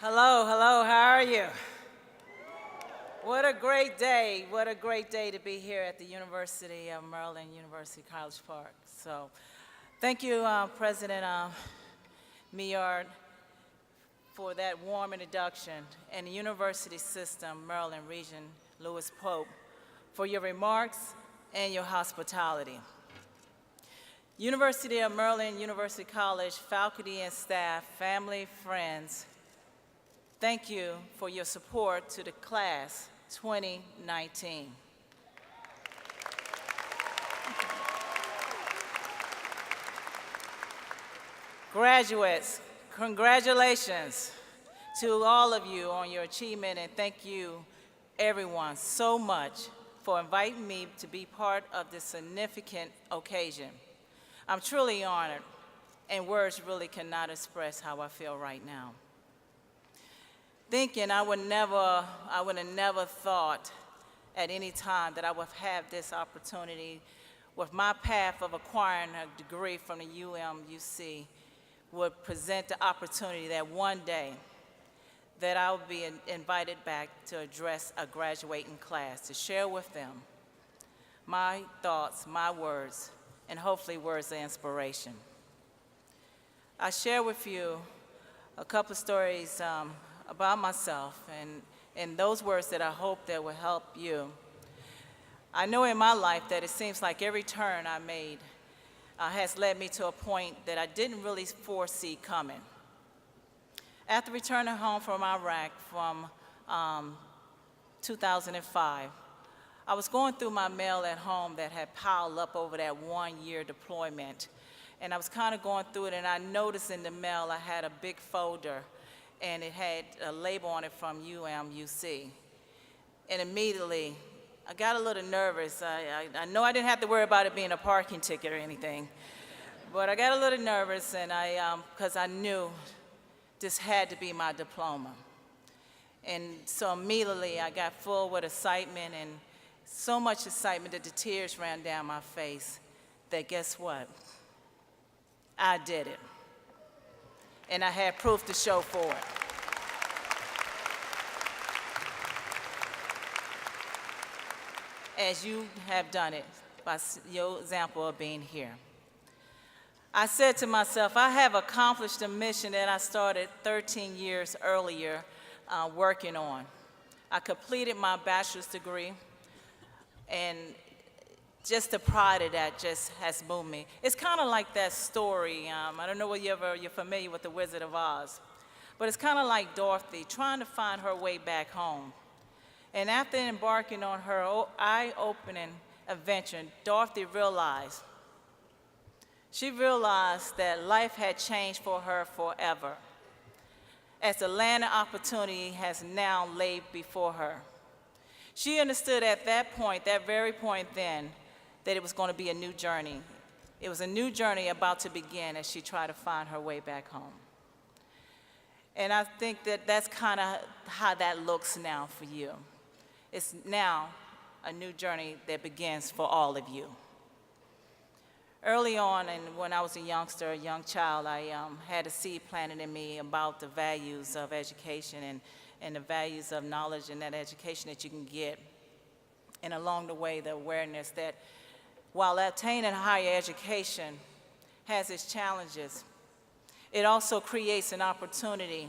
Hello, hello, how are you? What a great day to be here at the University of Maryland, University College Park. So thank you, President Millard, for that warm introduction, and the University System, Maryland Region, Lewis Pope, for your remarks and your hospitality. University of Maryland, University College, faculty and staff, family, friends, thank you for your support to the class 2019. Graduates, congratulations to all of you on your achievement, and thank you, everyone, so much for inviting me to be part of this significant occasion. I'm truly honored, and words really cannot express how I feel right now. Thinking I would have never thought at any time that I would have this opportunity with my path of acquiring a degree from the UMUC would present the opportunity that one day that I would be invited back to address a graduating class, to share with them my thoughts, my words, and hopefully words of inspiration. I share with you a couple of stories about myself and those words that I hope that will help you. I know in my life that it seems like every turn I made has led me to a point that I didn't really foresee coming. After returning home from Iraq from 2005, I was going through my mail at home that had piled up over that one-year deployment, and I was kind of going through it, and I noticed in the mail I had a big folder, and it had a label on it from UMUC. And immediately, I got a little nervous. I know I didn't have to worry about it being a parking ticket or anything, but I got a little nervous, and because I knew this had to be my diploma. And so immediately, I got full with excitement, and so much excitement that the tears ran down my face, that guess what? I did it. And I had proof to show for it. As you have done it by your example of being here. I said to myself, I have accomplished a mission that I started 13 years earlier working on. I completed my bachelor's degree, and just the pride of that just has moved me. It's kind of like that story. I don't know whether you're familiar with The Wizard of Oz, but it's kind of like Dorothy trying to find her way back home. And after embarking on her eye-opening adventure, Dorothy realized that life had changed for her forever, as the land of opportunity has now laid before her. She understood at that point, that very point then, that it was going to be a new journey. It was a new journey about to begin as she tried to find her way back home. And I think that that's kind of how that looks now for you. It's now a new journey that begins for all of you. Early on, and when I was a youngster, a young child, I had a seed planted in me about the values of education and the values of knowledge and that education that you can get. And along the way, the awareness that while attaining higher education has its challenges, it also creates an opportunity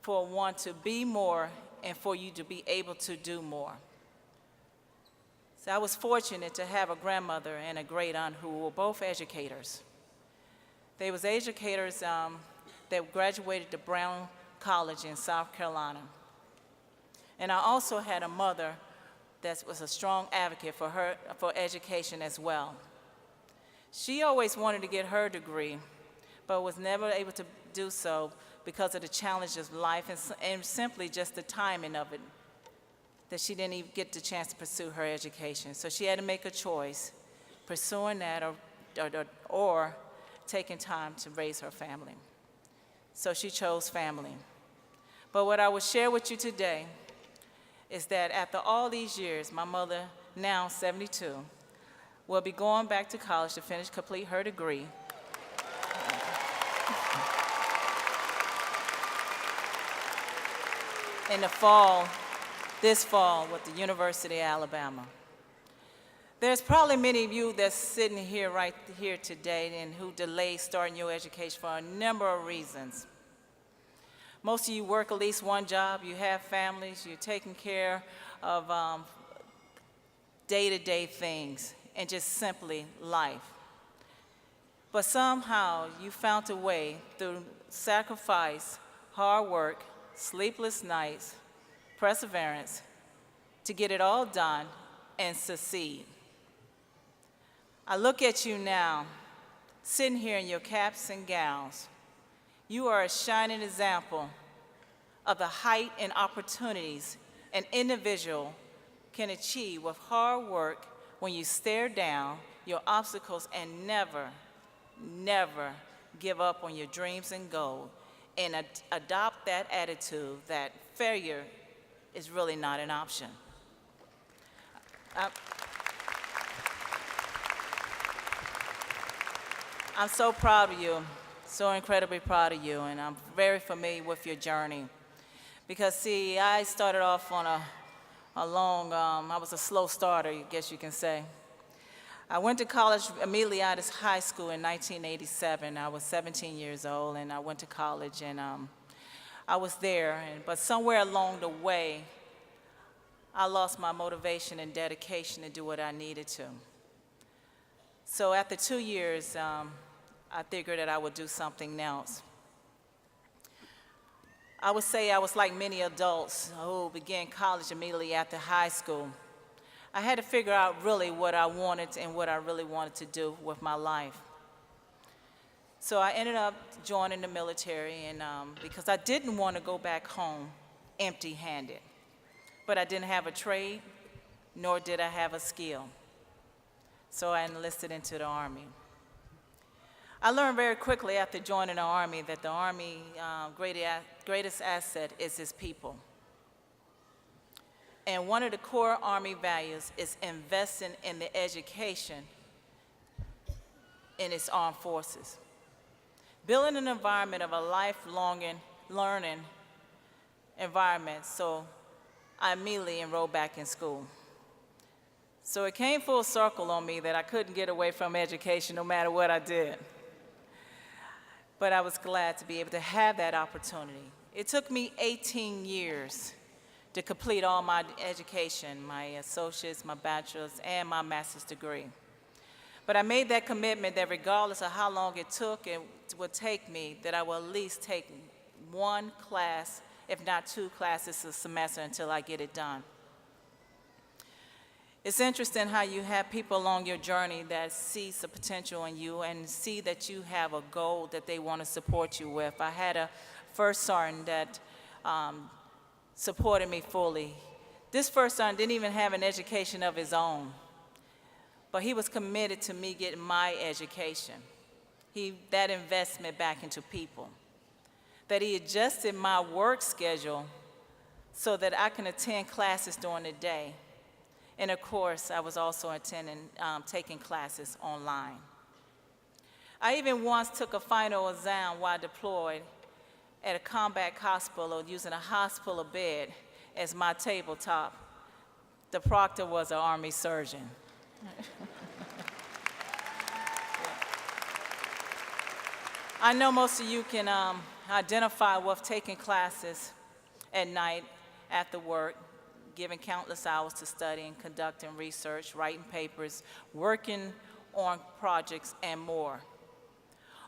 for one to be more and for you to be able to do more. So I was fortunate to have a grandmother and a great aunt who were both educators. They was educators that graduated to Brown College in South Carolina. And I also had a mother that was a strong advocate for education as well. She always wanted to get her degree, but was never able to do so because of the challenges of life and simply just the timing of it, that she didn't even get the chance to pursue her education. So she had to make a choice, pursuing that or taking time to raise her family. So she chose family. But what I will share with you today is that after all these years, my mother, now 72, will be going back to college to complete her degree. in the fall, this fall, with the University of Alabama. There's probably many of you that's sitting here right here today and who delayed starting your education for a number of reasons. Most of you work at least one job, you have families, you're taking care of day-to-day things and just simply life. But somehow you found a way through sacrifice, hard work, sleepless nights, perseverance, to get it all done and succeed. I look at you now, sitting here in your caps and gowns. You are a shining example of the height and opportunities an individual can achieve with hard work when you stare down your obstacles and never, never give up on your dreams and goals, and adopt that attitude that failure is really not an option. I'm so proud of you, so incredibly proud of you, and I'm very familiar with your journey. Because see, I started off on a long, I was a slow starter, I guess you can say. I went to college immediately out of high school in 1987. I was 17 years old, and I went to college, and I was there. But somewhere along the way, I lost my motivation and dedication to do what I needed to. So after 2 years, I figured that I would do something else. I would say I was like many adults who began college immediately after high school. I had to figure out really what I wanted and what I really wanted to do with my life. So I ended up joining the military, and because I didn't want to go back home empty-handed. But I didn't have a trade, nor did I have a skill. So I enlisted into the Army. I learned very quickly after joining the Army that the Army greatest asset is its people. And one of the core Army values is investing in the education in its armed forces. Building an environment of a lifelong learning environment, so I immediately enrolled back in school. So it came full circle on me that I couldn't get away from education no matter what I did. But I was glad to be able to have that opportunity. It took me 18 years to complete all my education, my associate's, my bachelor's, and my master's degree. But I made that commitment that regardless of how long it would take me, that I will at least take one class, if not 2 classes a semester until I get it done. It's interesting how you have people along your journey that see the potential in you and see that you have a goal that they want to support you with. I had a first sergeant that supported me fully. This first sergeant didn't even have an education of his own, but he was committed to me getting my education. That investment back into people. That he adjusted my work schedule so that I can attend classes during the day. And of course, I was also taking classes online. I even once took a final exam while deployed at a combat hospital using a hospital bed as my tabletop. The proctor was an Army surgeon. I know most of you can identify with taking classes at night after work, giving countless hours to studying, conducting research, writing papers, working on projects, and more.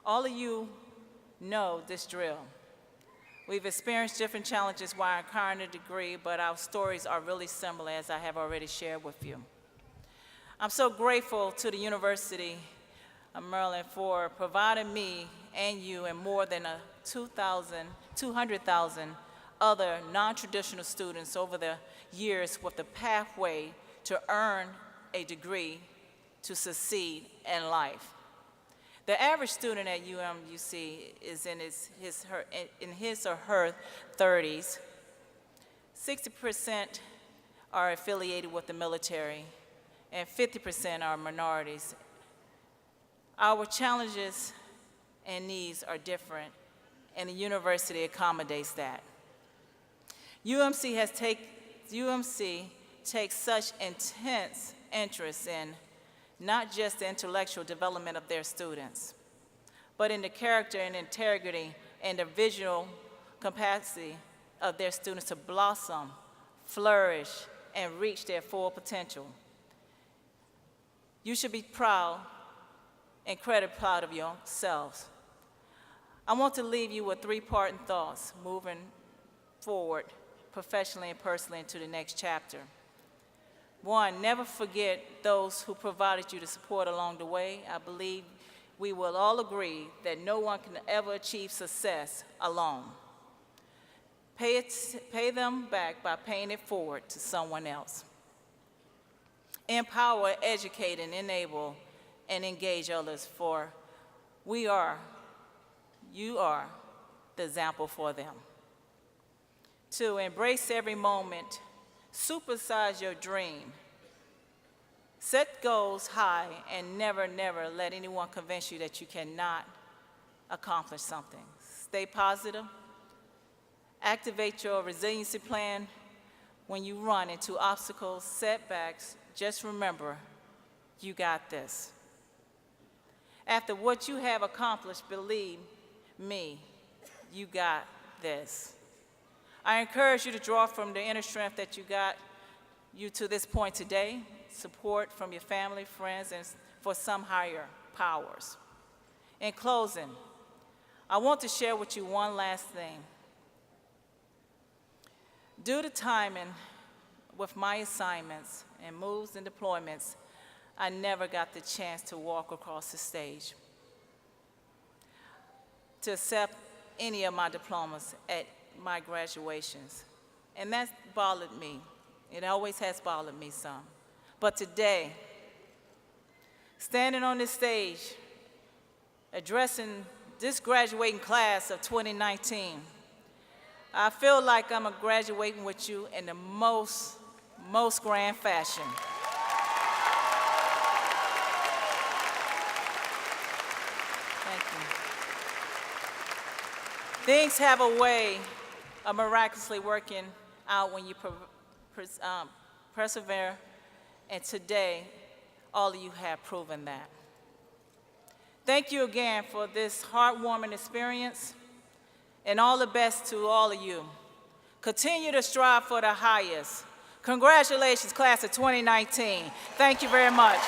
All of you know this drill. We've experienced different challenges while acquiring a degree, but our stories are really similar, as I have already shared with you. I'm so grateful to the University of Maryland for providing me and you and more than 200,000 other non-traditional students over the years with the pathway to earn a degree to succeed in life. The average student at UMUC is in his or her 30s. 60% are affiliated with the military, and 50% are minorities. Our challenges and needs are different, and the university accommodates that. UMC takes such intense interest in not just the intellectual development of their students, but in the character and integrity and the visual capacity of their students to blossom, flourish, and reach their full potential. You should be proud, incredibly proud of yourselves. I want to leave you with 3 parting thoughts moving forward professionally and personally into the next chapter. 1, never forget those who provided you the support along the way. I believe we will all agree that no one can ever achieve success alone. Pay them back by paying it forward to someone else. Empower, educate, and enable, and engage others, for you are the example for them. 2, embrace every moment. Supersize your dream. Set goals high and never, never let anyone convince you that you cannot accomplish something. Stay positive. Activate your resiliency plan when you run into obstacles, setbacks. Just remember, you got this. After what you have accomplished, believe me, you got this. I encourage you to draw from the inner strength that you got you to this point today, support from your family, friends, and for some higher powers. In closing, I want to share with you one last thing. Due to timing with my assignments and moves and deployments, I never got the chance to walk across the stage to accept any of my diplomas at my graduations. And that bothered me. It always has bothered me some. But today, standing on this stage, addressing this graduating class of 2019, I feel like I'm graduating with you in the most grand fashion. Thank you. Things have a way of miraculously working out when you persevere, and today, all of you have proven that. Thank you again for this heartwarming experience, and all the best to all of you. Continue to strive for the highest. Congratulations, class of 2019. Thank you very much.